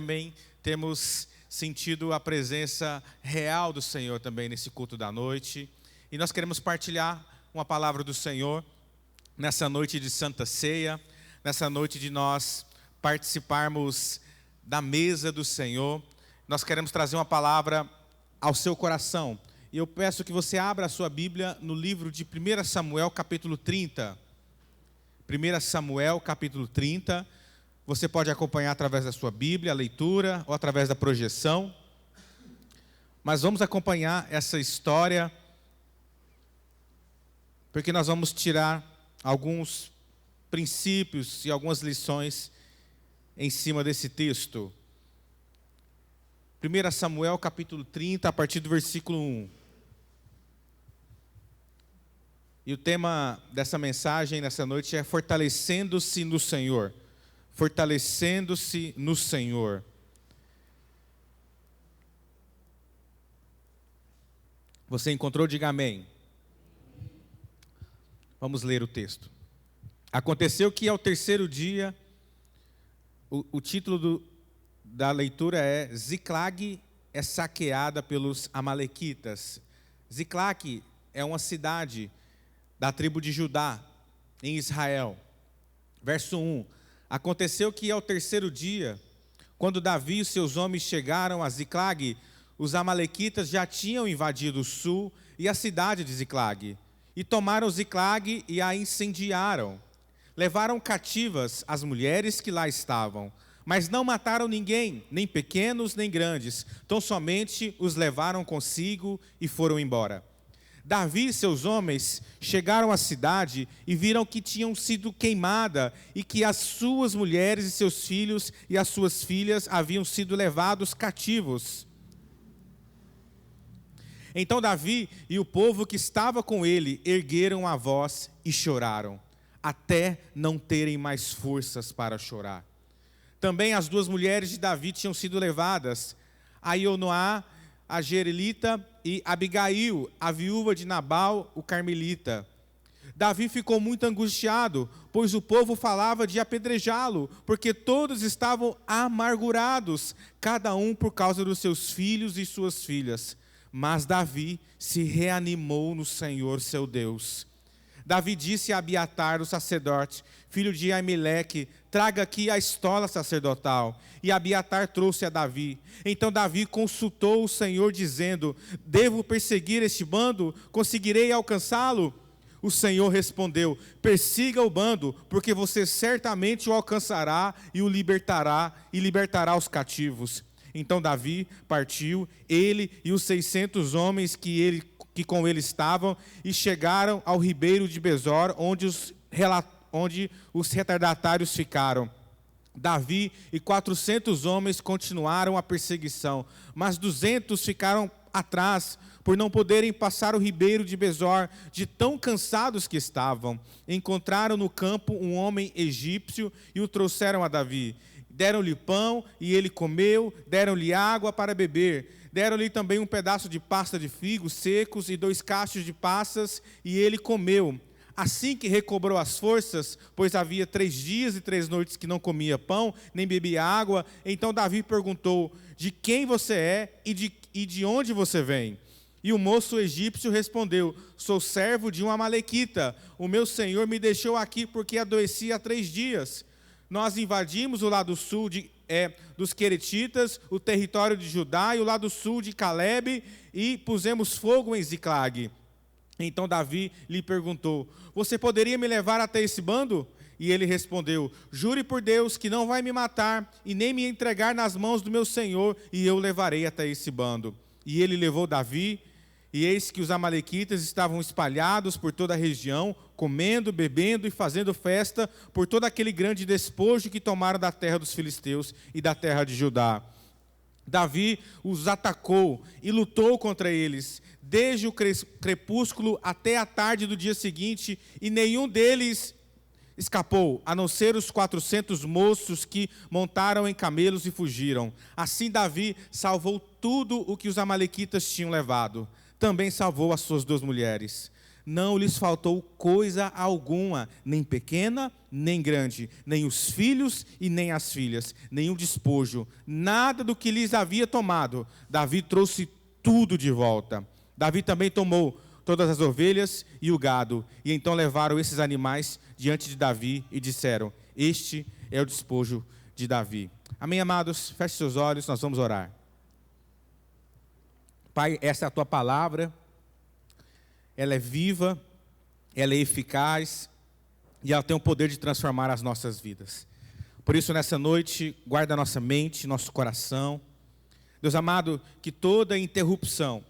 também temos sentido a presença real do Senhor também nesse culto da noite. E nós queremos partilhar uma palavra do Senhor nessa noite de Santa Ceia, nessa noite de nós participarmos da mesa do Senhor. Nós queremos trazer uma palavra ao seu coração. E eu peço que você abra a sua Bíblia no livro de 1 Samuel, capítulo 30. 1 Samuel, capítulo 30. Você pode acompanhar através da sua Bíblia, a leitura, ou através da projeção. Mas vamos acompanhar essa história, porque nós vamos tirar alguns princípios e algumas lições em cima desse texto. 1 Samuel, capítulo 30, a partir do versículo 1. E o tema dessa mensagem nessa noite é fortalecendo-se no Senhor. Fortalecendo-se no Senhor. Você encontrou? Diga amém. Vamos ler o texto. Aconteceu que ao terceiro dia, o título da leitura é Ziclag é saqueada pelos amalequitas. Ziclag é uma cidade da tribo de Judá, em Israel. Verso 1. Aconteceu que ao terceiro dia, quando Davi e seus homens chegaram a Ziclag, os amalequitas já tinham invadido o sul e a cidade de Ziclag, e tomaram Ziclag e a incendiaram. Levaram cativas as mulheres que lá estavam, mas não mataram ninguém, nem pequenos nem grandes, tão somente os levaram consigo e foram embora. Davi e seus homens chegaram à cidade e viram que tinham sido queimada e que as suas mulheres e seus filhos e as suas filhas haviam sido levados cativos. Então Davi e o povo que estava com ele ergueram a voz e choraram, até não terem mais forças para chorar. Também as duas mulheres de Davi tinham sido levadas, Ainoá, a Jerelita, e Abigail, a viúva de Nabal, o carmelita. Davi ficou muito angustiado, pois o povo falava de apedrejá-lo, porque todos estavam amargurados, cada um por causa dos seus filhos e suas filhas. Mas Davi se reanimou no Senhor seu Deus. Davi disse a Abiatar, o sacerdote, filho de Aimeleque, traga aqui a estola sacerdotal. E Abiatar trouxe a Davi. Então Davi consultou o Senhor, dizendo, devo perseguir este bando? Conseguirei alcançá-lo? O Senhor respondeu, persiga o bando, porque você certamente o alcançará e o libertará, e libertará os cativos. Então Davi partiu, ele e os 600 homens que com ele estavam, e chegaram ao ribeiro de Besor, onde os retardatários ficaram. Davi e 400 homens continuaram a perseguição, mas 200 ficaram atrás, por não poderem passar o ribeiro de Besor, de tão cansados que estavam. Encontraram no campo um homem egípcio e o trouxeram a Davi. Deram-lhe pão e ele comeu, deram-lhe água para beber. Deram-lhe também um pedaço de pasta de figos secos e 2 cachos de passas, e ele comeu. Assim que recobrou as forças, pois havia 3 dias e 3 noites que não comia pão, nem bebia água, então Davi perguntou, de quem você é e de onde você vem? E o moço egípcio respondeu, sou servo de um amalequita, o meu senhor me deixou aqui porque adoeci há 3 dias. Nós invadimos o lado sul dos Queretitas, o território de Judá e o lado sul de Calebe, e pusemos fogo em Ziclag. Então Davi lhe perguntou, você poderia me levar até esse bando? E ele respondeu, jure por Deus que não vai me matar e nem me entregar nas mãos do meu senhor, e eu levarei até esse bando. E ele levou Davi, e eis que os amalequitas estavam espalhados por toda a região, comendo, bebendo e fazendo festa por todo aquele grande despojo que tomaram da terra dos filisteus e da terra de Judá. Davi os atacou e lutou contra eles, desde o crepúsculo até a tarde do dia seguinte, e nenhum deles escapou, a não ser os 400 moços que montaram em camelos e fugiram. Assim Davi salvou tudo o que os amalequitas tinham levado. Também salvou as suas 2 mulheres. não lhes faltou coisa alguma, nem pequena, nem grande, nem os filhos e nem as filhas, nenhum despojo, nada do que lhes havia tomado. Davi trouxe tudo de volta. Davi também tomou todas as ovelhas e o gado, e então levaram esses animais diante de Davi e disseram: este é o despojo de Davi. Amém, amados? Feche seus olhos, nós vamos orar. Pai, essa é a tua palavra, ela é viva, ela é eficaz e ela tem o poder de transformar as nossas vidas. Por isso, nessa noite, guarda a nossa mente, nosso coração. Deus amado, que toda interrupção,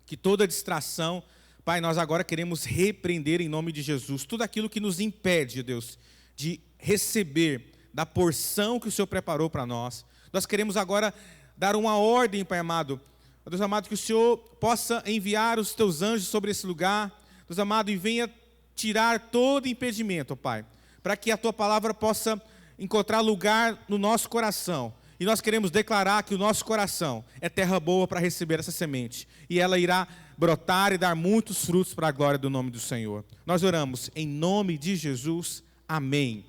que toda distração, Pai, nós agora queremos repreender em nome de Jesus tudo aquilo que nos impede, Deus, de receber da porção que o Senhor preparou para nós. Nós queremos agora dar uma ordem, Pai amado. Deus amado, que o Senhor possa enviar os teus anjos sobre esse lugar, Deus amado, e venha tirar todo impedimento, Pai, para que a tua palavra possa encontrar lugar no nosso coração. E nós queremos declarar que o nosso coração é terra boa para receber essa semente, e ela irá brotar e dar muitos frutos para a glória do nome do Senhor. Nós oramos em nome de Jesus, amém.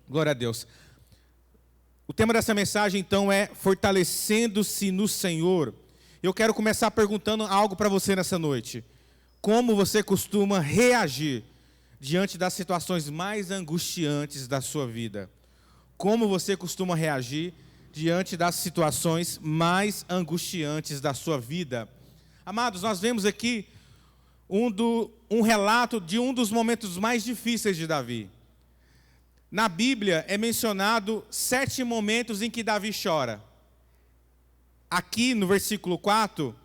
Glória a Deus. O tema dessa mensagem então é fortalecendo-se no Senhor. Eu quero começar perguntando algo para você nessa noite. Como você costuma reagir diante das situações mais angustiantes da sua vida? Como você costuma reagir diante das situações mais angustiantes da sua vida? Amados, nós vemos aqui um relato de um dos momentos mais difíceis de Davi. Na Bíblia é mencionado 7 momentos em que Davi chora. Aqui no versículo 4,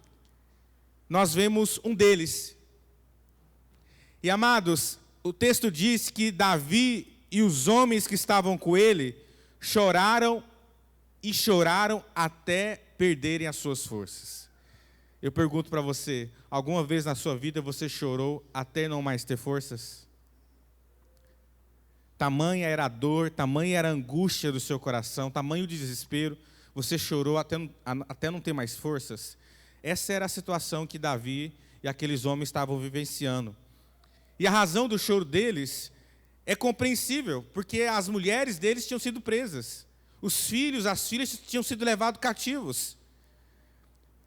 nós vemos um deles. E amados, o texto diz que Davi e os homens que estavam com ele choraram e choraram até perderem as suas forças. Eu pergunto para você, alguma vez na sua vida você chorou até não mais ter forças? Tamanha era a dor, tamanha era a angústia do seu coração, tamanho o desespero. Você chorou até não ter mais forças? Essa era a situação que Davi e aqueles homens estavam vivenciando. E a razão do choro deles é compreensível, porque as mulheres deles tinham sido presas. Os filhos, as filhas tinham sido levados cativos.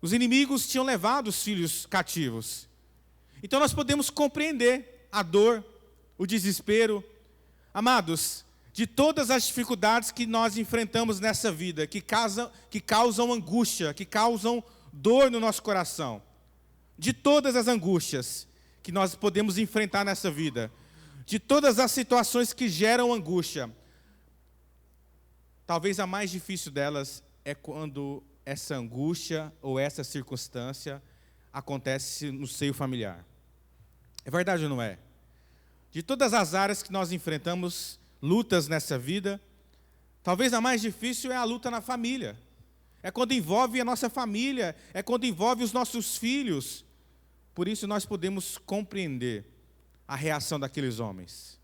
Os inimigos tinham levado os filhos cativos. Então nós podemos compreender a dor, o desespero. Amados, de todas as dificuldades que nós enfrentamos nessa vida, que causam angústia, que causam dor no nosso coração, de todas as angústias que nós podemos enfrentar nessa vida, de todas as situações que geram angústia, talvez a mais difícil delas é quando essa angústia ou essa circunstância acontece no seio familiar. É verdade ou não é? De todas as áreas que nós enfrentamos lutas nessa vida, talvez a mais difícil é a luta na família. É quando envolve a nossa família, é quando envolve os nossos filhos. Por isso nós podemos compreender a reação daqueles homens.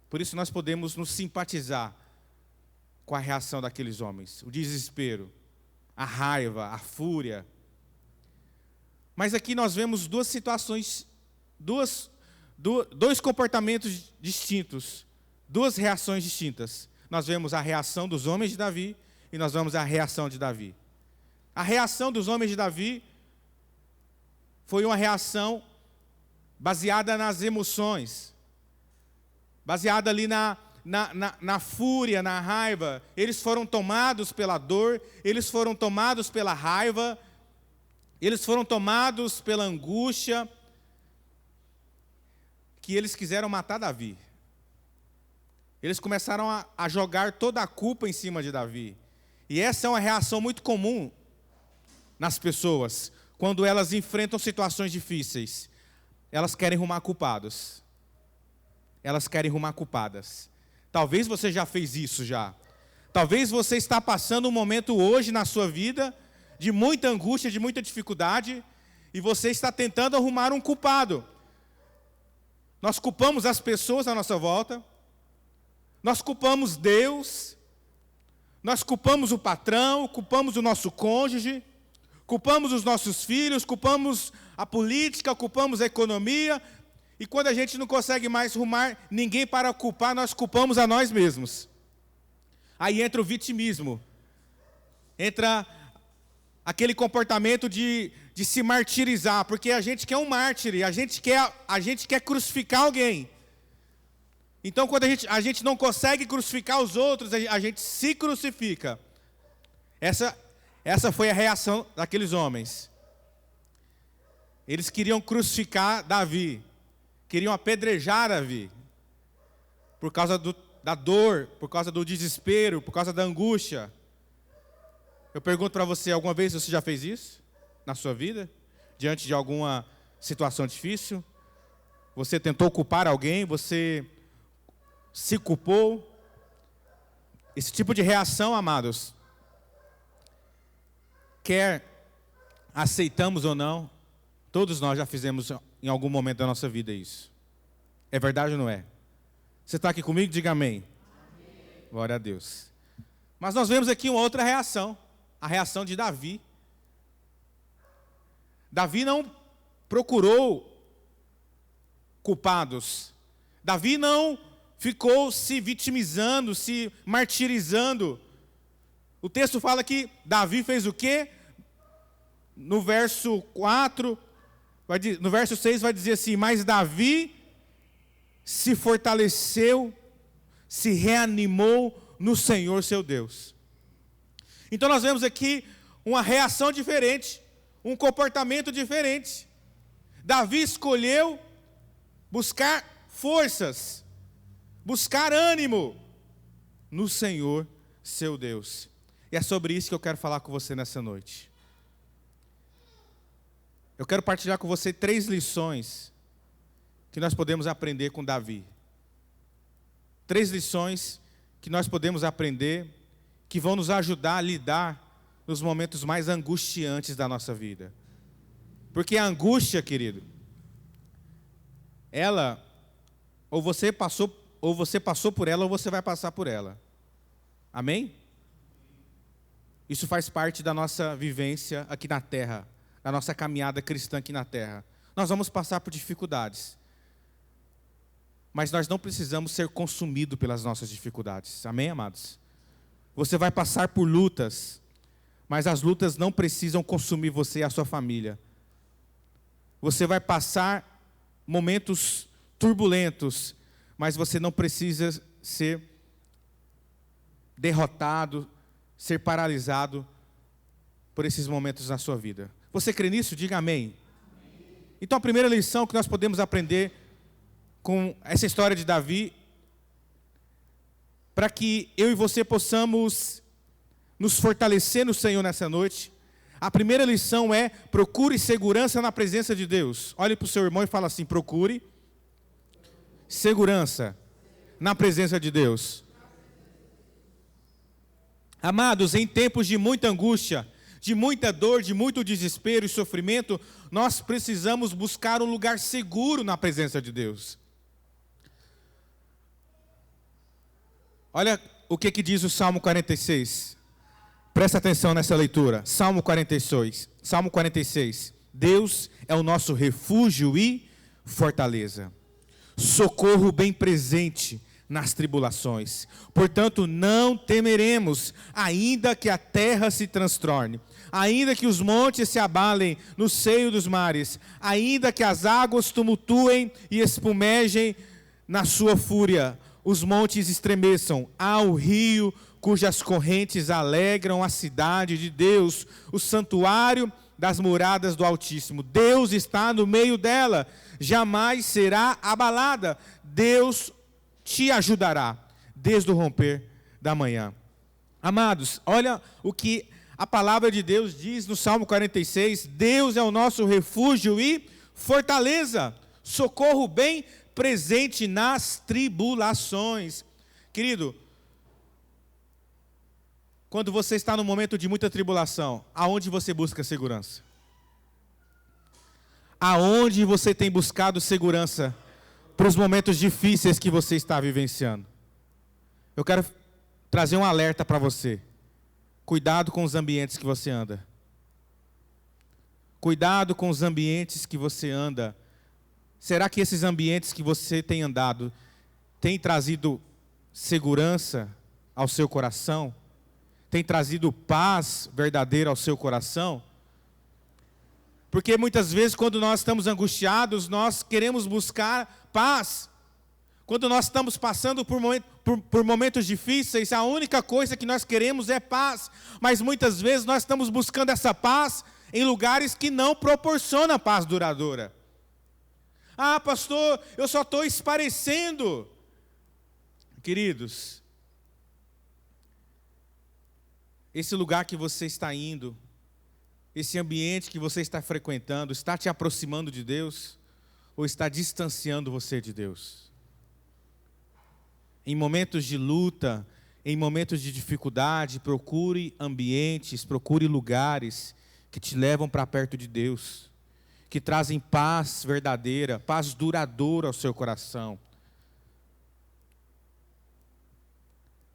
Por isso nós podemos nos simpatizar com a reação daqueles homens. O desespero, a raiva, a fúria. Mas aqui nós vemos duas situações, dois comportamentos distintos, duas reações distintas. Nós vemos a reação dos homens de Davi e nós vemos a reação de Davi. A reação dos homens de Davi foi uma reação baseada nas emoções, baseada ali na fúria, na raiva. Eles foram tomados pela dor, eles foram tomados pela raiva, eles foram tomados pela angústia, que eles quiseram matar Davi. Eles começaram a jogar toda a culpa em cima de Davi. E essa é uma reação muito comum nas pessoas, quando elas enfrentam situações difíceis. Elas querem rumar culpados. Elas querem rumar culpadas. Talvez você já fez isso já. Talvez você está passando um momento hoje na sua vida de muita angústia, de muita dificuldade, e você está tentando arrumar um culpado. Nós culpamos as pessoas à nossa volta, nós culpamos Deus, nós culpamos o patrão, culpamos o nosso cônjuge, culpamos os nossos filhos, culpamos a política, culpamos a economia, e quando a gente não consegue mais rumar ninguém para culpar, nós culpamos a nós mesmos. Aí entra o vitimismo, entra aquele comportamento de se martirizar, porque a gente quer um mártir, a gente quer crucificar alguém. Então, quando a gente não consegue crucificar os outros, a gente se crucifica. Essa foi a reação daqueles homens. Eles queriam crucificar Davi, queriam apedrejar Davi, por causa da dor, por causa do desespero, por causa da angústia. Eu pergunto para você, alguma vez você já fez isso na sua vida? Diante de alguma situação difícil? Você tentou culpar alguém? Você se culpou? Esse tipo de reação, amados, quer aceitamos ou não, todos nós já fizemos em algum momento da nossa vida isso. É verdade ou não é? Você está aqui comigo? Diga amém. Amém. Glória a Deus. Mas nós vemos aqui uma outra reação, a reação de Davi. Davi não procurou culpados. Davi não ficou se vitimizando, se martirizando. O texto fala que Davi fez o quê? No verso 4, no verso 6 vai dizer assim: mas Davi se fortaleceu, se reanimou no Senhor seu Deus. Então nós vemos aqui uma reação diferente, um comportamento diferente. Davi escolheu buscar forças, buscar ânimo no Senhor seu Deus. E é sobre isso que eu quero falar com você nessa noite. Eu quero partilhar com você 3 lições que nós podemos aprender com Davi. 3 lições que nós podemos aprender, que vão nos ajudar a lidar nos momentos mais angustiantes da nossa vida. Porque a angústia, querido, ela, ou você passou por ela, ou você vai passar por ela. Amém? Isso faz parte da nossa vivência aqui na terra, da nossa caminhada cristã aqui na terra. Nós vamos passar por dificuldades, mas nós não precisamos ser consumidos pelas nossas dificuldades. Amém, amados? Você vai passar por lutas, mas as lutas não precisam consumir você e a sua família. Você vai passar momentos turbulentos, mas você não precisa ser derrotado, ser paralisado por esses momentos na sua vida. Você crê nisso? Diga amém. Então a primeira lição que nós podemos aprender com essa história de Davi, para que eu e você possamos nos fortalecer no Senhor nessa noite, a primeira lição é: procure segurança na presença de Deus. Olhe para o seu irmão e fala assim: procure segurança na presença de Deus. Amados, em tempos de muita angústia, de muita dor, de muito desespero e sofrimento, nós precisamos buscar um lugar seguro na presença de Deus. Olha o que diz o Salmo 46. Presta atenção nessa leitura. Salmo 46. Salmo 46. Deus é o nosso refúgio e fortaleza, socorro bem presente nas tribulações. Portanto, não temeremos, ainda que a terra se transtorne, ainda que os montes se abalem no seio dos mares, ainda que as águas tumultuem e espumejem na sua fúria, os montes estremeçam, ao rio cujas correntes alegram a cidade de Deus, o santuário das moradas do Altíssimo. Deus está no meio dela, jamais será abalada. Deus te ajudará desde o romper da manhã. Amados, olha o que a palavra de Deus diz no Salmo 46. Deus é o nosso refúgio e fortaleza, socorro bem presente nas tribulações. Querido, quando você está num momento de muita tribulação, aonde você busca segurança? Aonde você tem buscado segurança para os momentos difíceis que você está vivenciando? Eu quero trazer um alerta para você. Cuidado com os ambientes que você anda. Cuidado com os ambientes que você anda. Será que esses ambientes que você tem andado têm trazido segurança ao seu coração? Tem trazido paz verdadeira ao seu coração? Porque muitas vezes, quando nós estamos angustiados, nós queremos buscar paz. Quando nós estamos passando por momentos difíceis, a única coisa que nós queremos é paz. Mas muitas vezes nós estamos buscando essa paz em lugares que não proporcionam paz duradoura. Ah, pastor, eu só estou esparecendo. Queridos, esse lugar que você está indo, esse ambiente que você está frequentando, está te aproximando de Deus ou está distanciando você de Deus? Em momentos de luta, em momentos de dificuldade, procure ambientes, procure lugares que te levam para perto de Deus, que trazem paz verdadeira, paz duradoura ao seu coração.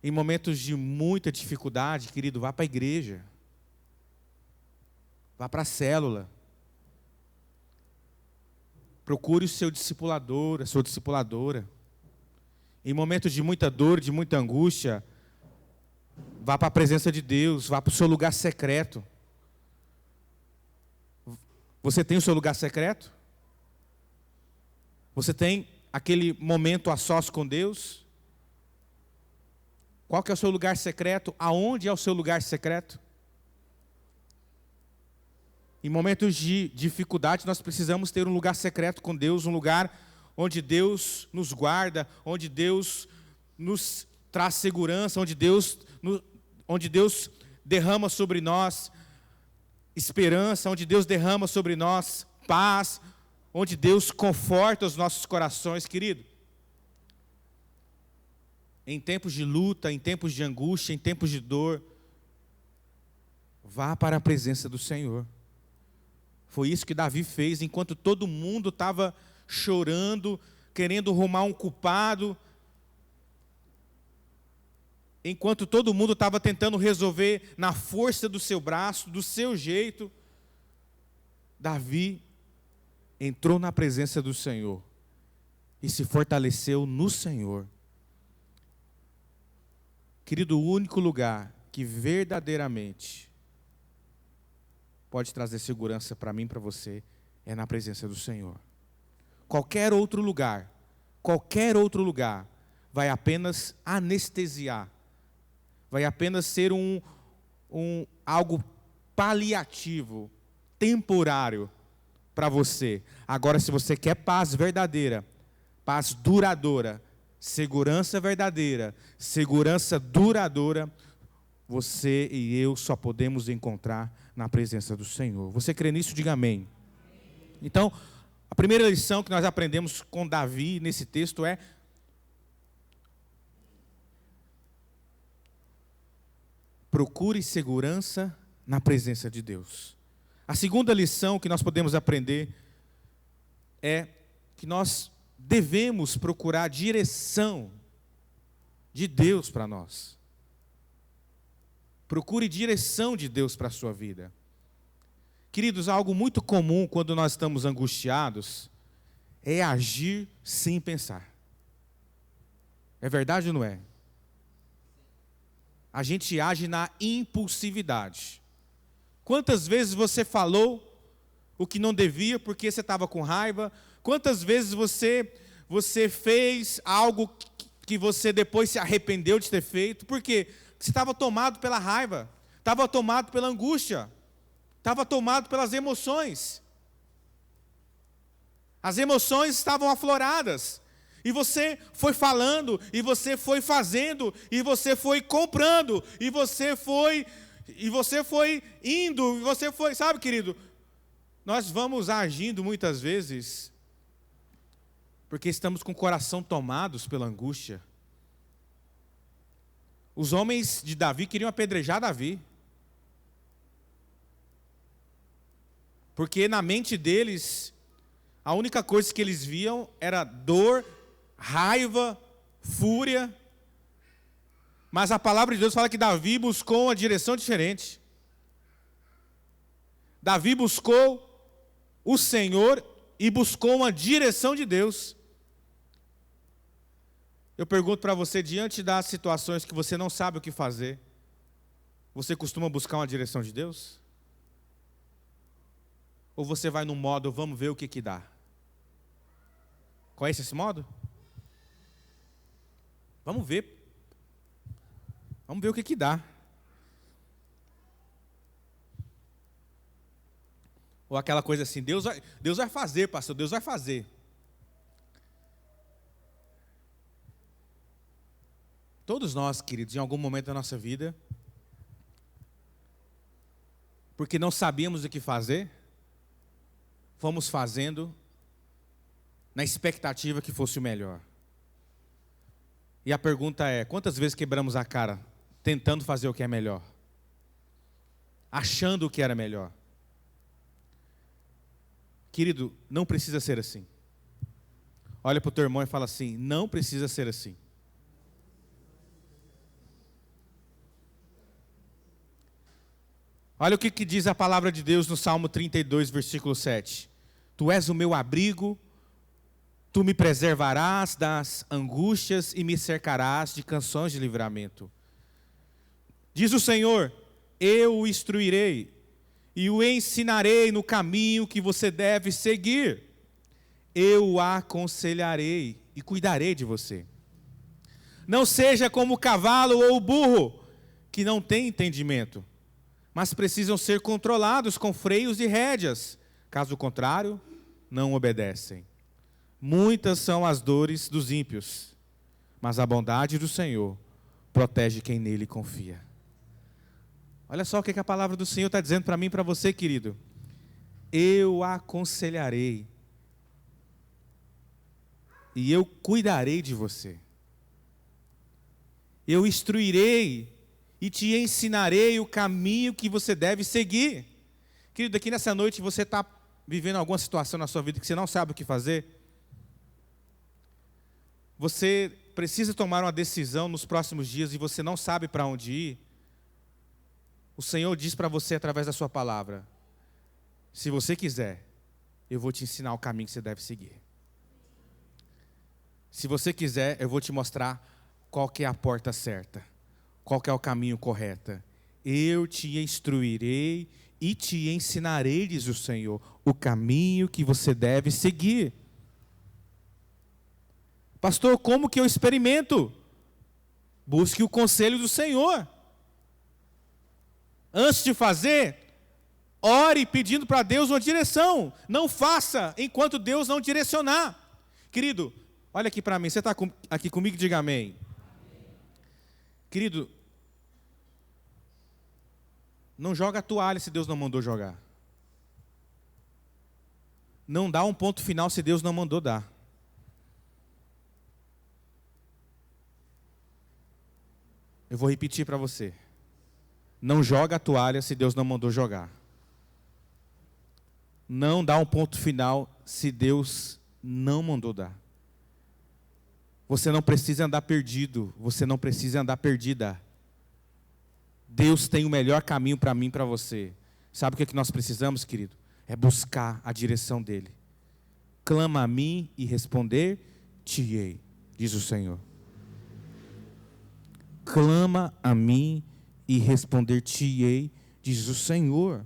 Em momentos de muita dificuldade, querido, vá para a igreja. Vá para a célula. Procure o seu discipulador, a sua discipuladora. Em momentos de muita dor, de muita angústia, vá para a presença de Deus, vá para o seu lugar secreto. Você tem o seu lugar secreto? Você tem aquele momento a sós com Deus? Qual que é o seu lugar secreto? Aonde é o seu lugar secreto? Em momentos de dificuldade, nós precisamos ter um lugar secreto com Deus, um lugar onde Deus nos guarda, onde Deus nos traz segurança, onde Deus derrama sobre nós esperança, onde Deus derrama sobre nós paz, onde Deus conforta os nossos corações, querido. Em tempos de luta, em tempos de angústia, em tempos de dor, vá para a presença do Senhor. Foi isso que Davi fez, enquanto todo mundo estava chorando, querendo arrumar um culpado, enquanto todo mundo estava tentando resolver na força do seu braço, do seu jeito, Davi entrou na presença do Senhor e se fortaleceu no Senhor. Querido, o único lugar que verdadeiramente pode trazer segurança para mim e para você é na presença do Senhor. Qualquer outro lugar vai apenas anestesiar, vai apenas ser algo paliativo, temporário para você. Agora, se você quer paz verdadeira, paz duradoura, segurança verdadeira, segurança duradoura, você e eu só podemos encontrar na presença do Senhor. Você crê nisso? Diga amém. Então, a primeira lição que nós aprendemos com Davi nesse texto é: procure segurança na presença de Deus. A segunda lição que nós podemos aprender é que nós devemos procurar a direção de Deus para nós. Procure direção de Deus para a sua vida. Queridos, algo muito comum quando nós estamos angustiados é agir sem pensar. É verdade ou não é? A gente age na impulsividade. Quantas vezes você falou o que não devia porque você estava com raiva? Quantas vezes você fez algo que você depois se arrependeu de ter feito? Por quê? Porque você estava tomado pela raiva, estava tomado pela angústia, estava tomado pelas emoções. As emoções estavam afloradas. E você foi falando, e você foi fazendo, e você foi comprando, e você foi indo, e você foi, sabe, querido? Nós vamos agindo muitas vezes porque estamos com o coração tomados pela angústia. Os homens de Davi queriam apedrejar Davi, porque na mente deles, a única coisa que eles viam era dor, raiva, fúria. Mas a palavra de Deus fala que Davi buscou uma direção diferente. Davi buscou o Senhor e buscou uma direção de Deus. Eu pergunto para você, diante das situações que você não sabe o que fazer, você costuma buscar uma direção de Deus? Ou você vai no modo, vamos ver o que dá? Conhece esse modo? Vamos ver. Vamos ver o que dá. Ou aquela coisa assim, Deus vai fazer, pastor, Deus vai fazer. Todos nós, queridos, em algum momento da nossa vida, porque não sabíamos o que fazer, fomos fazendo na expectativa que fosse o melhor. E a pergunta é, quantas vezes quebramos a cara tentando fazer o que é melhor? Achando o que era melhor? Querido, não precisa ser assim. Olha para o teu irmão e fala assim, não precisa ser assim. Olha o que diz a palavra de Deus no Salmo 32, versículo 7. Tu és o meu abrigo, tu me preservarás das angústias e me cercarás de canções de livramento. Diz o Senhor, eu o instruirei e o ensinarei no caminho que você deve seguir. Eu o aconselharei e cuidarei de você. Não seja como o cavalo ou o burro, que não tem entendimento, mas precisam ser controlados com freios e rédeas. Caso contrário, não obedecem. Muitas são as dores dos ímpios, mas a bondade do Senhor protege quem nele confia. Olha só o que a palavra do Senhor está dizendo para mim e para você, querido. Eu aconselharei e eu cuidarei de você. Eu instruirei e te ensinarei o caminho que você deve seguir. Querido, aqui nessa noite você está vivendo alguma situação na sua vida que você não sabe o que fazer? Você precisa tomar uma decisão nos próximos dias e você não sabe para onde ir? O Senhor diz para você através da sua palavra, se você quiser, eu vou te ensinar o caminho que você deve seguir. Se você quiser, eu vou te mostrar qual que é a porta certa, qual que é o caminho correto. Eu te instruirei e te ensinarei, diz o Senhor, o caminho que você deve seguir. Pastor, como que eu experimento? Busque o conselho do Senhor. Antes de fazer, ore pedindo para Deus uma direção. Não faça enquanto Deus não direcionar. Querido, olha aqui para mim. Você está aqui comigo? Diga amém. Querido, não joga a toalha se Deus não mandou jogar. Não dá um ponto final se Deus não mandou dar. Eu vou repetir para você. Não joga a toalha se Deus não mandou jogar. Não dá um ponto final se Deus não mandou dar. Você não precisa andar perdido. Você não precisa andar perdida. Deus tem o melhor caminho para mim e para você. Sabe o que é que nós precisamos, querido? É buscar a direção dEle. Clama a mim e responder-te-ei, diz o Senhor. Clama a mim e responder-te-ei, diz o Senhor.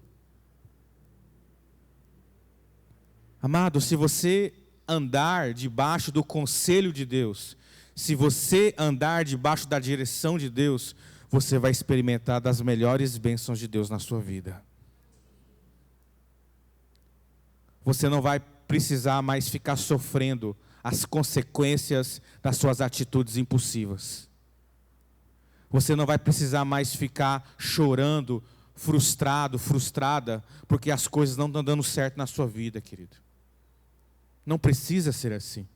Amado, se você andar debaixo do conselho de Deus, se você andar debaixo da direção de Deus, você vai experimentar das melhores bênçãos de Deus na sua vida. Você não vai precisar mais ficar sofrendo as consequências das suas atitudes impulsivas. Você não vai precisar mais ficar chorando, frustrado, frustrada, porque as coisas não estão dando certo na sua vida, querido. Não precisa ser assim.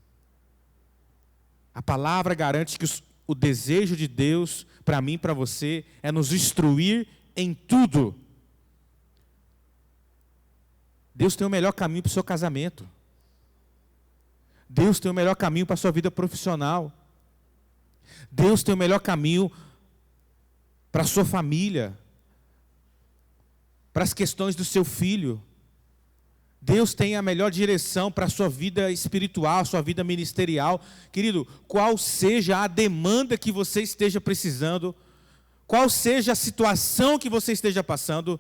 A palavra garante que o desejo de Deus, para mim e para você, é nos instruir em tudo. Deus tem o melhor caminho para o seu casamento. Deus tem o melhor caminho para a sua vida profissional. Deus tem o melhor caminho para a sua família, para as questões do seu filho. Deus tem a melhor direção para a sua vida espiritual, sua vida ministerial. Querido, qual seja a demanda que você esteja precisando, qual seja a situação que você esteja passando,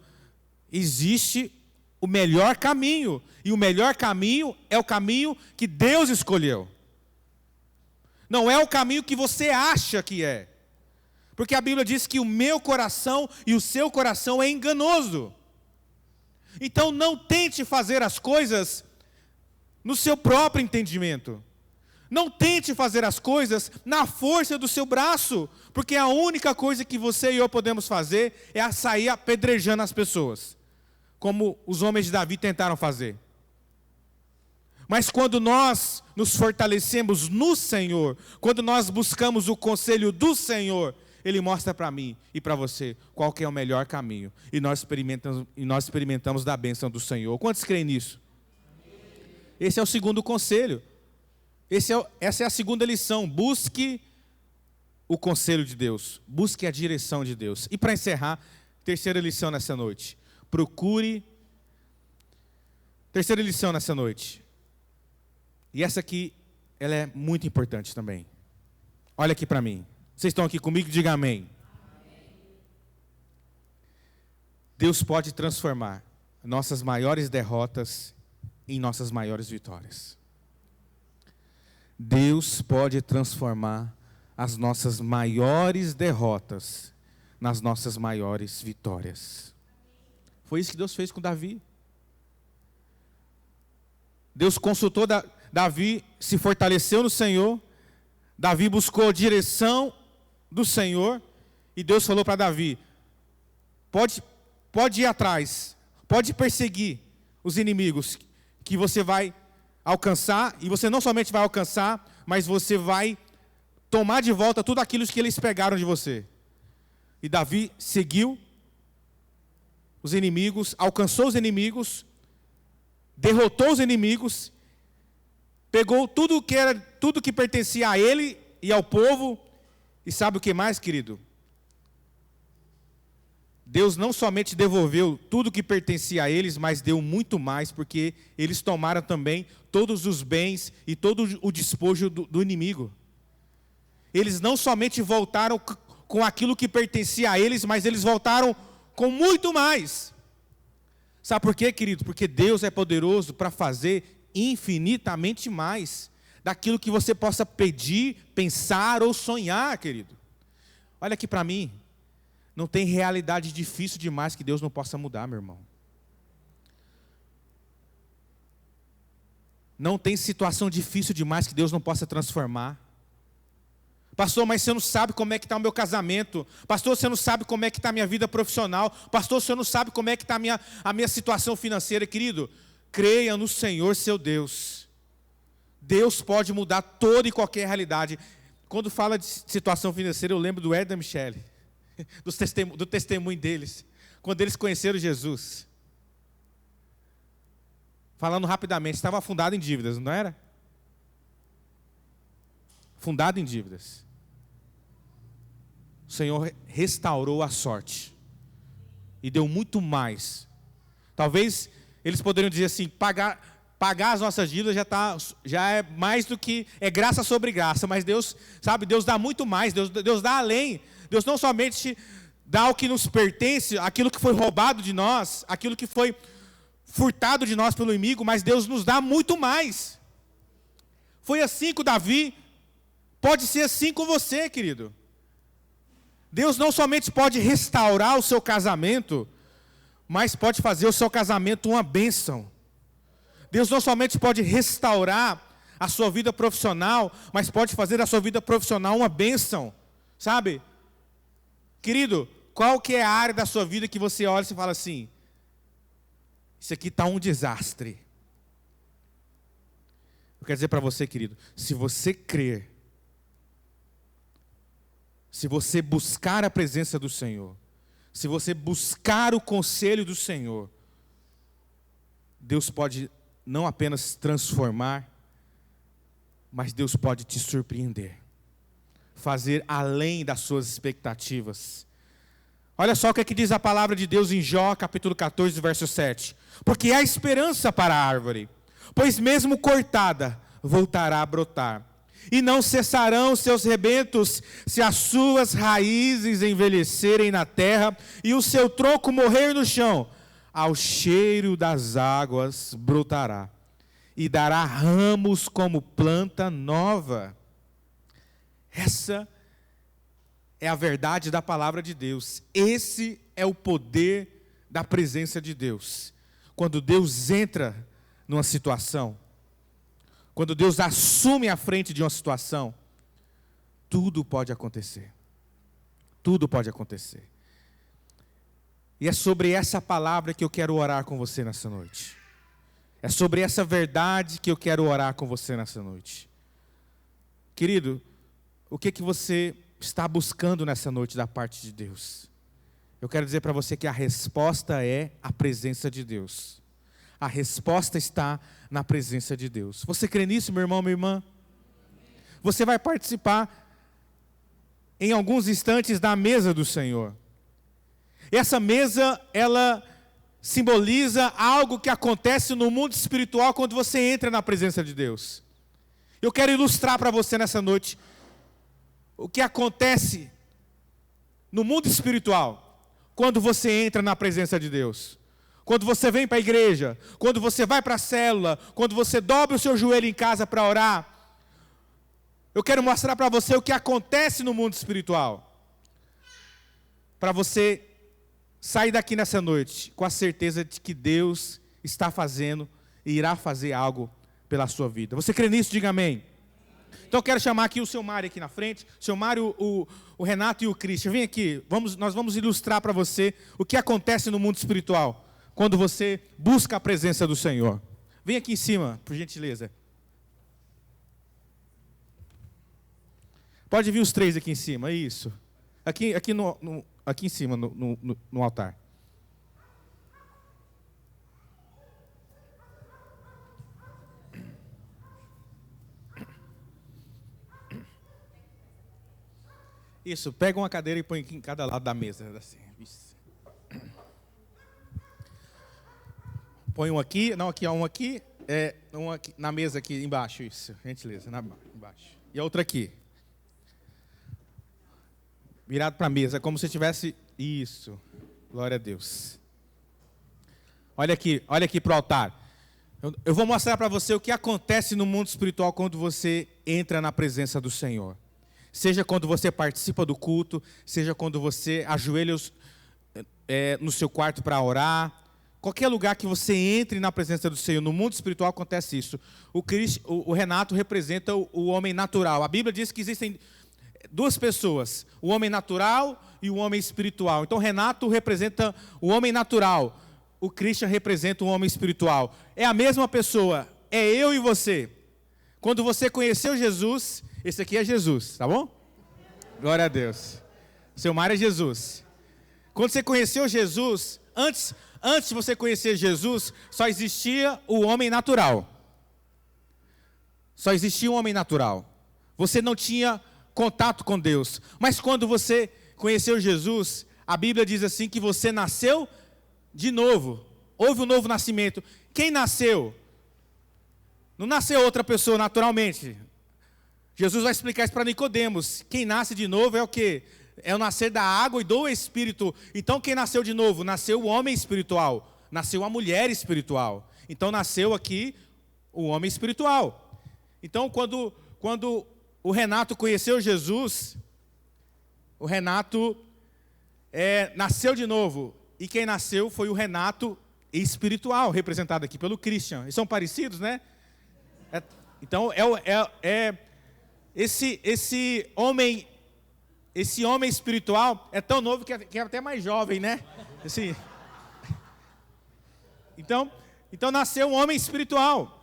existe o melhor caminho. E o melhor caminho é o caminho que Deus escolheu. Não é o caminho que você acha que é. Porque a Bíblia diz que o meu coração e o seu coração é enganoso. Então não tente fazer as coisas no seu próprio entendimento. Não tente fazer as coisas na força do seu braço. Porque a única coisa que você e eu podemos fazer é sair apedrejando as pessoas. Como os homens de Davi tentaram fazer. Mas quando nós nos fortalecemos no Senhor, quando nós buscamos o conselho do Senhor, Ele mostra para mim e para você qual que é o melhor caminho. E nós experimentamos da bênção do Senhor. Quantos creem nisso? Esse é o segundo conselho. Essa é a segunda lição. Busque o conselho de Deus. Busque a direção de Deus. E para encerrar, terceira lição nessa noite. Terceira lição nessa noite. E essa aqui, ela é muito importante também. Olha aqui para mim. Vocês estão aqui comigo? Diga amém. Deus pode transformar nossas maiores derrotas em nossas maiores vitórias. Deus pode transformar as nossas maiores derrotas nas nossas maiores vitórias. Foi isso que Deus fez com Davi. Deus consultou Davi, se fortaleceu no Senhor. Davi buscou a direção do Senhor. E Deus falou para Davi: pode ir atrás, pode perseguir os inimigos que você vai alcançar. E você não somente vai alcançar, mas você vai tomar de volta tudo aquilo que eles pegaram de você. E Davi seguiu os inimigos, alcançou os inimigos, derrotou os inimigos, pegou tudo que pertencia a ele e ao povo. E sabe o que mais, querido? Deus não somente devolveu tudo que pertencia a eles, mas deu muito mais, porque eles tomaram também todos os bens e todo o despojo do inimigo. Eles não somente voltaram com aquilo que pertencia a eles, mas eles voltaram com muito mais. Sabe por quê, querido? Porque Deus é poderoso para fazer infinitamente mais daquilo que você possa pedir, pensar ou sonhar, querido. Olha aqui para mim. Não tem realidade difícil demais que Deus não possa mudar, meu irmão. Não tem situação difícil demais que Deus não possa transformar. Pastor, mas você não sabe como é que está o meu casamento. Pastor, você não sabe como é que está a minha vida profissional. Pastor, você não sabe como é que está a minha situação financeira. Querido, creia no Senhor, seu Deus. Deus pode mudar toda e qualquer realidade. Quando fala de situação financeira, eu lembro do Ed e da Michele. Do testemunho deles, quando eles conheceram Jesus. Falando rapidamente, estava afundado em dívidas, não era? Fundado em dívidas. O Senhor restaurou a sorte e deu muito mais. Talvez eles poderiam dizer assim: pagar as nossas dívidas já é mais do que é graça sobre graça, mas Deus, sabe, Deus dá muito mais, Deus dá além. Deus não somente dá o que nos pertence, aquilo que foi roubado de nós, aquilo que foi furtado de nós pelo inimigo, mas Deus nos dá muito mais. Foi assim com Davi, pode ser assim com você, querido. Deus não somente pode restaurar o seu casamento, mas pode fazer o seu casamento uma bênção. Deus não somente pode restaurar a sua vida profissional, mas pode fazer a sua vida profissional uma bênção, sabe? Querido, qual que é a área da sua vida que você olha e fala assim: isso aqui está um desastre? Eu quero dizer para você, querido, se você crer, se você buscar a presença do Senhor, se você buscar o conselho do Senhor, Deus pode não apenas transformar, mas Deus pode te surpreender. Fazer além das suas expectativas. Olha só o que é que diz a palavra de Deus em Jó, capítulo 14, verso 7. Porque há esperança para a árvore, pois mesmo cortada, voltará a brotar. E não cessarão seus rebentos, se as suas raízes envelhecerem na terra, e o seu tronco morrer no chão. Ao cheiro das águas brotará, e dará ramos como planta nova. Essa é a verdade da palavra de Deus. Esse é o poder da presença de Deus. Quando Deus entra numa situação, quando Deus assume a frente de uma situação, tudo pode acontecer. Tudo pode acontecer. E é sobre essa palavra que eu quero orar com você nessa noite. É sobre essa verdade que eu quero orar com você nessa noite. Querido, o que você está buscando nessa noite da parte de Deus? Eu quero dizer para você que a resposta é a presença de Deus. A resposta está na presença de Deus. Você crê nisso, meu irmão, minha irmã? Você vai participar em alguns instantes da mesa do Senhor. Essa mesa, ela simboliza algo que acontece no mundo espiritual quando você entra na presença de Deus. Eu quero ilustrar para você nessa noite o que acontece no mundo espiritual quando você entra na presença de Deus. Quando você vem para a igreja, quando você vai para a célula, quando você dobra o seu joelho em casa para orar. Eu quero mostrar para você o que acontece no mundo espiritual. Para você sair daqui nessa noite com a certeza de que Deus está fazendo e irá fazer algo pela sua vida. Você crê nisso? Diga amém. Então eu quero chamar aqui o seu Mário aqui na frente, o seu Mário, o Renato e o Christian. Vem aqui, nós vamos ilustrar para você o que acontece no mundo espiritual quando você busca a presença do Senhor. Vem aqui em cima, por gentileza. Pode vir os três aqui em cima, isso. Aqui em cima, no altar. Isso, pega uma cadeira e põe aqui em cada lado da mesa. Assim. Põe um aqui, não, aqui, um aqui, um aqui, na mesa aqui embaixo, isso, gentileza, embaixo. E a outra aqui. Virado para a mesa, como se tivesse, isso, glória a Deus. Olha aqui para o altar. Eu vou mostrar para você o que acontece no mundo espiritual quando você entra na presença do Senhor. Seja quando você participa do culto, seja quando você ajoelha no seu quarto para orar. Qualquer lugar que você entre na presença do Senhor, no mundo espiritual acontece isso. O Renato representa o homem natural. A Bíblia diz que existem duas pessoas, o homem natural e o homem espiritual. Então, Renato representa o homem natural, o Christian representa o homem espiritual. É a mesma pessoa, é eu e você. Quando você conheceu Jesus, esse aqui é Jesus, tá bom? Glória a Deus. Seu Mário é Jesus. Quando você conheceu Jesus, antes de você conhecer Jesus, só existia o homem natural. Só existia um homem natural. Você não tinha contato com Deus. Mas quando você conheceu Jesus, a Bíblia diz assim que você nasceu de novo. Houve um novo nascimento. Quem nasceu? Não nasceu outra pessoa naturalmente. Jesus vai explicar isso para Nicodemos. Quem nasce de novo é o quê? É o nascer da água e do Espírito. Então quem nasceu de novo? Nasceu o homem espiritual. Nasceu a mulher espiritual. Então nasceu aqui o homem espiritual. Então quando o Renato conheceu Jesus, o Renato nasceu de novo. E quem nasceu foi o Renato espiritual, representado aqui pelo Christian. Eles são parecidos, né? Então esse homem espiritual é tão novo que é até mais jovem, né? Assim. Então nasceu um homem espiritual.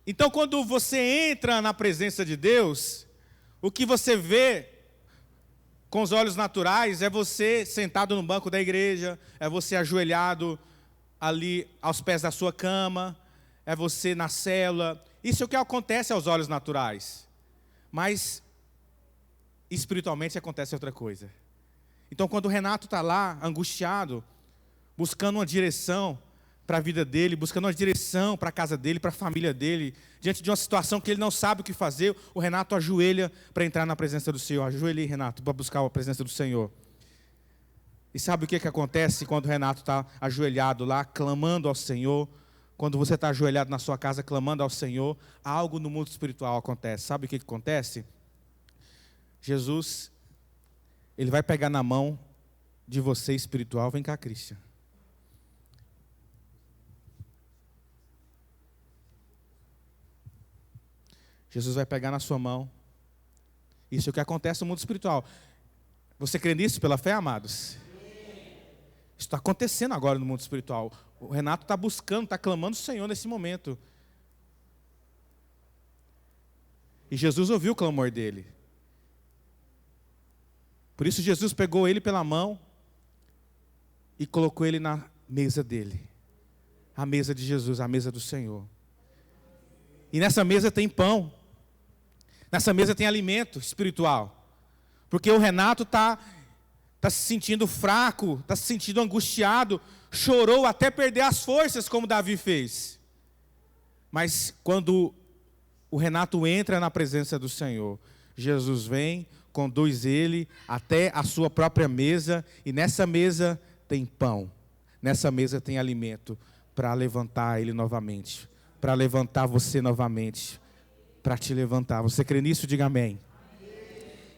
Então, quando você entra na presença de Deus, o que você vê com os olhos naturais é você sentado no banco da igreja, é você ajoelhado ali aos pés da sua cama, é você na célula. Isso é o que acontece aos olhos naturais. Mas espiritualmente acontece outra coisa. Então, quando o Renato está lá, angustiado, buscando uma direção para a vida dele, buscando uma direção para a casa dele, para a família dele, diante de uma situação que ele não sabe o que fazer, o Renato ajoelha para entrar na presença do Senhor. Ajoelhe, Renato, para buscar a presença do Senhor. E sabe o que acontece quando o Renato está ajoelhado lá, clamando ao Senhor? Quando você está ajoelhado na sua casa, clamando ao Senhor, algo no mundo espiritual acontece. Sabe o que acontece? Jesus, Ele vai pegar na mão de você espiritual. Vem cá, Cristian. Jesus vai pegar na sua mão. Isso é o que acontece no mundo espiritual. Você crê nisso pela fé, amados? Isso está acontecendo agora no mundo espiritual. O Renato está buscando, está clamando o Senhor nesse momento. E Jesus ouviu o clamor dele. Por isso Jesus pegou ele pela mão e colocou ele na mesa dele. A mesa de Jesus, a mesa do Senhor. E nessa mesa tem pão. Nessa mesa tem alimento espiritual. Porque o Renato está se sentindo fraco, está se sentindo angustiado, chorou até perder as forças, como Davi fez. Mas quando o Renato entra na presença do Senhor, Jesus vem, conduz ele até a sua própria mesa, e nessa mesa tem pão, nessa mesa tem alimento para levantar ele novamente, para levantar você novamente, para te levantar. Você crê nisso? Diga amém.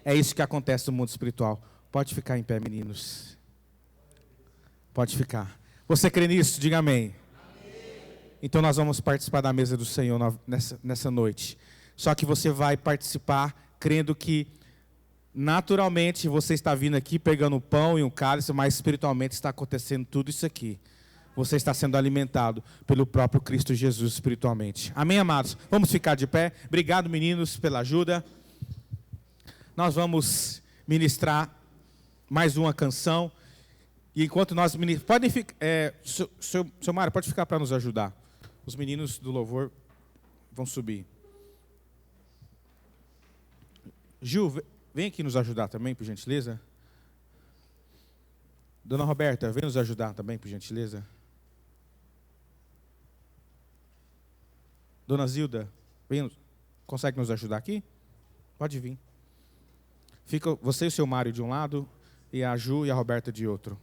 É isso que acontece no mundo espiritual. Pode ficar em pé, meninos. Pode ficar. Você crê nisso? Diga amém. Então nós vamos participar da mesa do Senhor nessa noite. Só que você vai participar crendo que naturalmente você está vindo aqui pegando um pão e um cálice, mas espiritualmente está acontecendo tudo isso aqui. Você está sendo alimentado pelo próprio Cristo Jesus espiritualmente. Amém, amados? Vamos ficar de pé. Obrigado, meninos, pela ajuda. Nós vamos ministrar mais uma canção. E enquanto nós ministramos... Podem ficar... Seu Mário, pode ficar para nos ajudar. Os meninos do louvor vão subir. Gil, vem aqui nos ajudar também, por gentileza. Dona Roberta, vem nos ajudar também, por gentileza. Dona Zilda, consegue nos ajudar aqui? Pode vir. Fica você e o seu Mário de um lado, e a Ju e a Roberta de outro.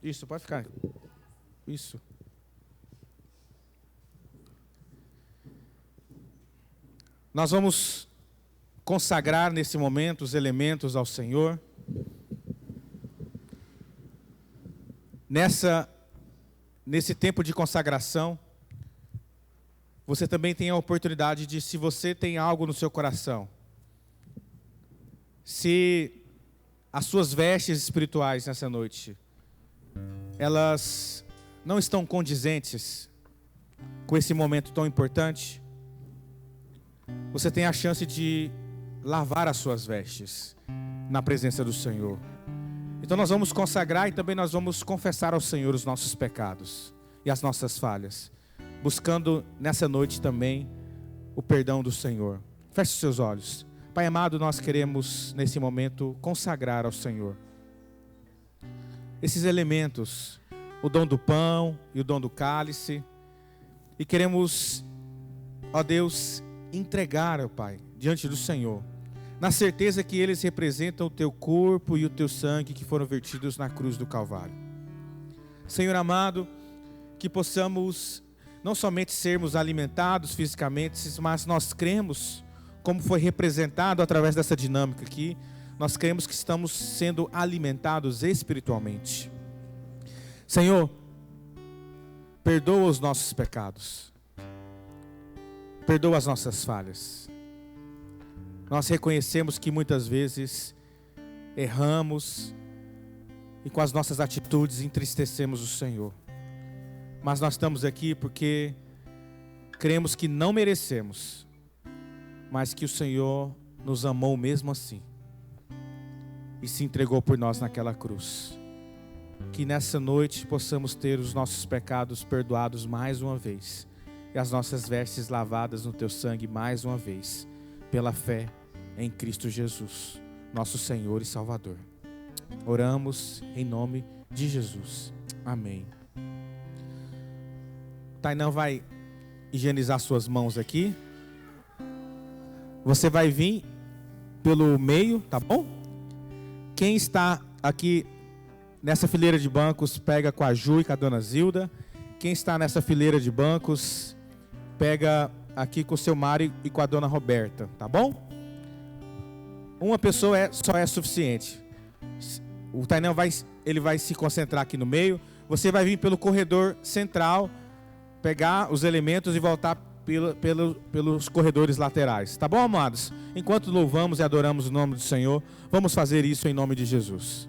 Isso, pode ficar. Isso. Nós vamos consagrar nesse momento os elementos ao Senhor. Nesse tempo de consagração, você também tem a oportunidade de, se você tem algo no seu coração, se as suas vestes espirituais nessa noite, elas não estão condizentes com esse momento tão importante, você tem a chance de lavar as suas vestes na presença do Senhor. Então nós vamos consagrar e também nós vamos confessar ao Senhor os nossos pecados e as nossas falhas, buscando nessa noite também o perdão do Senhor. Feche os seus olhos. Pai amado, nós queremos nesse momento consagrar ao Senhor esses elementos, o dom do pão e o dom do cálice, e queremos, ó Deus, entregar, ó Pai, diante do Senhor, na certeza que eles representam o Teu corpo e o Teu sangue que foram vertidos na cruz do Calvário. Senhor amado, que possamos não somente sermos alimentados fisicamente, mas nós cremos, como foi representado através dessa dinâmica aqui, nós cremos que estamos sendo alimentados espiritualmente. Senhor, perdoa os nossos pecados, perdoa as nossas falhas. Nós reconhecemos que muitas vezes erramos e com as nossas atitudes entristecemos o Senhor. Mas nós estamos aqui porque cremos que não merecemos, mas que o Senhor nos amou mesmo assim e se entregou por nós naquela cruz. Que nessa noite possamos ter os nossos pecados perdoados mais uma vez e as nossas vestes lavadas no Teu sangue mais uma vez, pela fé em Cristo Jesus, nosso Senhor e Salvador. Oramos em nome de Jesus. Amém. Tainã vai higienizar suas mãos aqui. Você vai vir pelo meio, tá bom? Quem está aqui nessa fileira de bancos, pega com a Ju e com a dona Zilda. Quem está nessa fileira de bancos, pega aqui com o seu Mário e com a dona Roberta, tá bom? Uma pessoa só é suficiente. O Tainã ele vai se concentrar aqui no meio. Você vai vir pelo corredor central, pegar os elementos e voltar pelos corredores laterais. Tá bom, amados? Enquanto louvamos e adoramos o nome do Senhor, vamos fazer isso em nome de Jesus.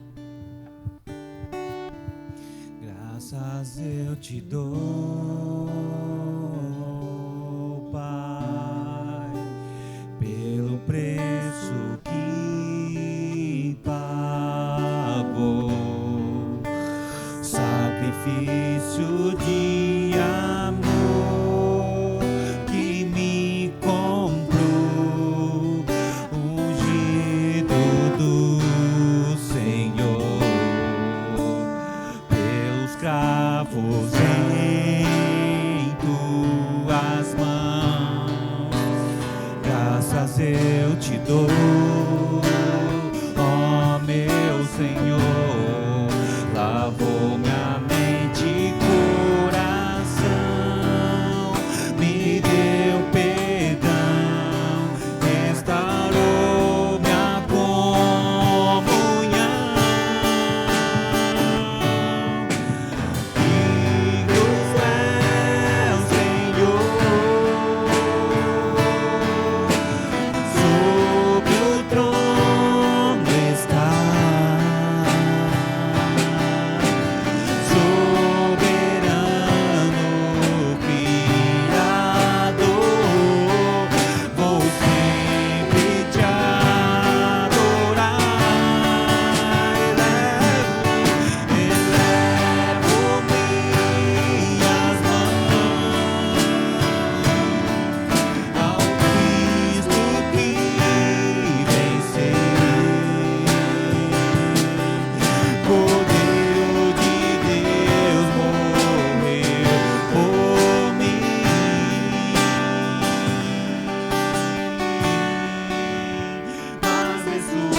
Graças eu te dou, Pai, pelo preço que pagou, sacrifício de amor que me comprou, ungido do Senhor, pelos cravos em tuas mãos. Graças eu te dou, ó meu Senhor, lavou minha mente e coração, me deu perdão, restaurou minha comunhão. Digno é o Senhor, sobre o trono está, soberano Criador, vou sempre te adorar. Elevo minhas mãos ao Cristo que venceu, Cordeiro de Deus morreu por mim, mas ressuscitou.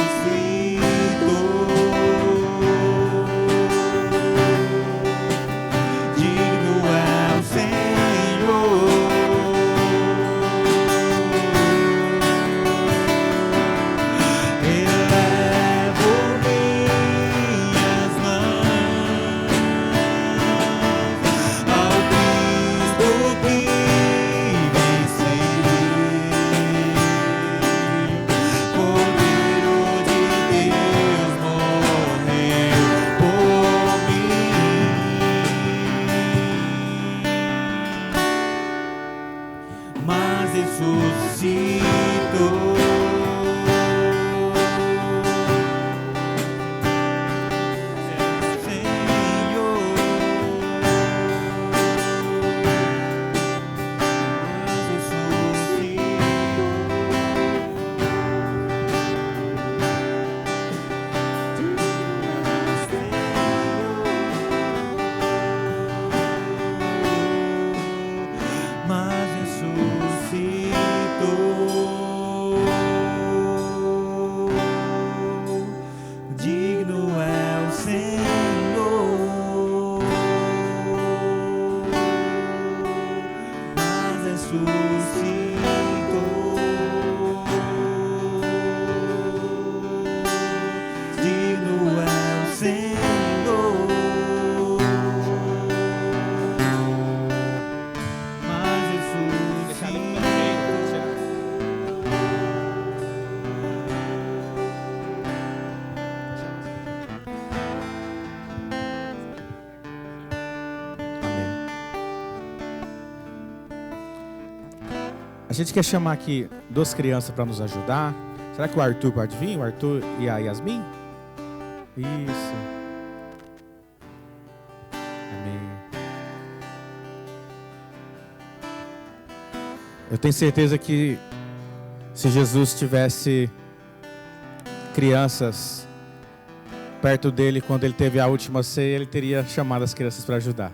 Digno é o Senhor, elevo minhas mãos ao Cristo que venceu, Cordeiro de Deus morreu por mim, mas ressuscitou. Senhor, mas ressuscitou. Digno é o Senhor, mas ressuscitou. Digno é o Senhor, mas ressuscitou. A gente quer chamar aqui duas crianças para nos ajudar. Será que o Arthur pode vir? O Arthur e a Yasmin? Isso. Amém. Eu tenho certeza que se Jesus tivesse crianças perto dele, quando ele teve a última ceia, ele teria chamado as crianças para ajudar.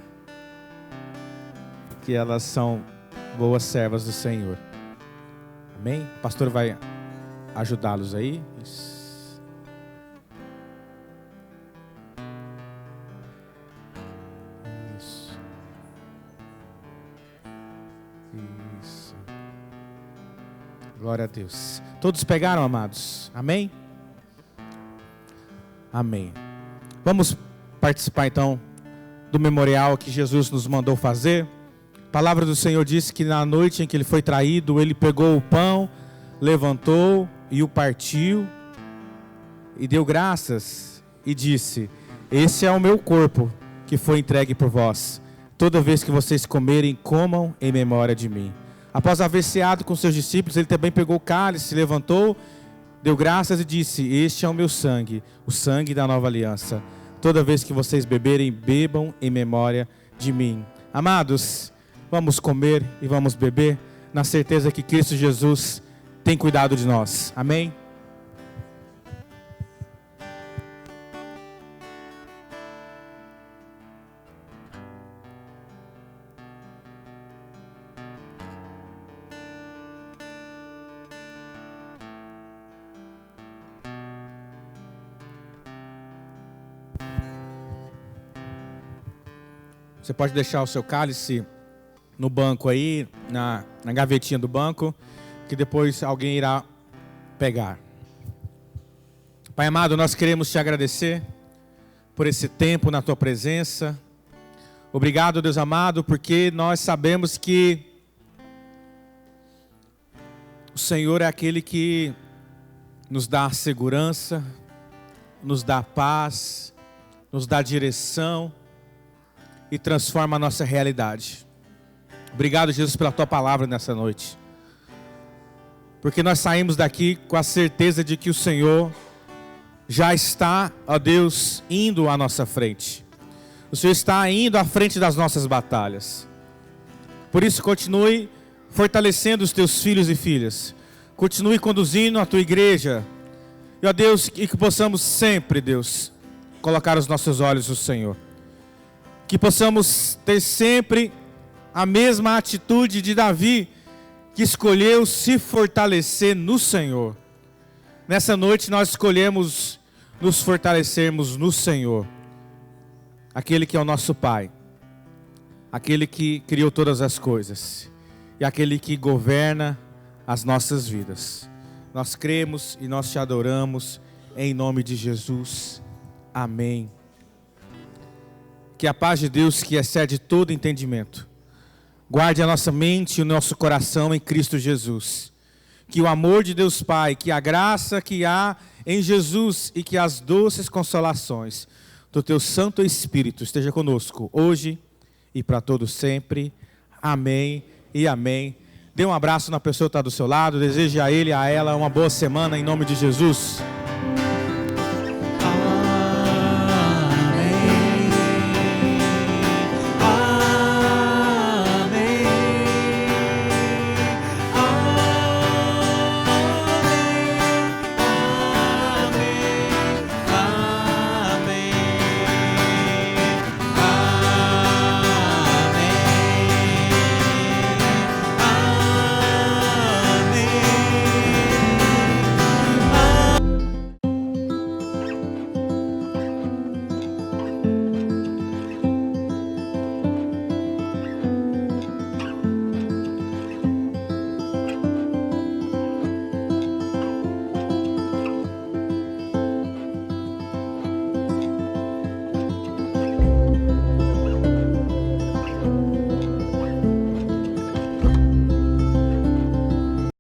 Que elas são boas servas do Senhor. Amém? O pastor vai ajudá-los aí. Isso. Isso. Glória a Deus. Todos pegaram, amados? Amém? Amém. Vamos participar então do memorial que Jesus nos mandou fazer. A palavra do Senhor diz que na noite em que ele foi traído, ele pegou o pão, levantou e o partiu e deu graças e disse: esse é o meu corpo que foi entregue por vós. Toda vez que vocês comerem, comam em memória de mim. Após haver ceado com seus discípulos, ele também pegou o cálice, se levantou, deu graças e disse: este é o meu sangue, o sangue da nova aliança. Toda vez que vocês beberem, bebam em memória de mim. Amados, vamos comer e vamos beber na certeza que Cristo Jesus tem cuidado de nós. Amém? Você pode deixar o seu cálice no banco aí, na gavetinha do banco, que depois alguém irá pegar. Pai amado, nós queremos te agradecer por esse tempo na tua presença. Obrigado, Deus amado, porque nós sabemos que o Senhor é aquele que nos dá segurança, nos dá paz, nos dá direção e transforma a nossa realidade. Obrigado, Jesus, pela tua palavra nessa noite. Porque nós saímos daqui com a certeza de que o Senhor já está, ó Deus, indo à nossa frente. O Senhor está indo à frente das nossas batalhas. Por isso, continue fortalecendo os teus filhos e filhas. Continue conduzindo a tua igreja. E, ó Deus, e que possamos sempre, Deus, colocar os nossos olhos no Senhor. Que possamos ter sempre a mesma atitude de Davi, que escolheu se fortalecer no Senhor. Nessa noite nós escolhemos nos fortalecermos no Senhor. Aquele que é o nosso Pai. Aquele que criou todas as coisas. E aquele que governa as nossas vidas. Nós cremos e nós te adoramos em nome de Jesus. Amém. Que a paz de Deus, que excede todo entendimento, guarde a nossa mente e o nosso coração em Cristo Jesus. Que o amor de Deus Pai, que a graça que há em Jesus e que as doces consolações do teu Santo Espírito esteja conosco hoje e para todos sempre. Amém e amém. Dê um abraço na pessoa que está do seu lado. Deseje a ele e a ela uma boa semana em nome de Jesus.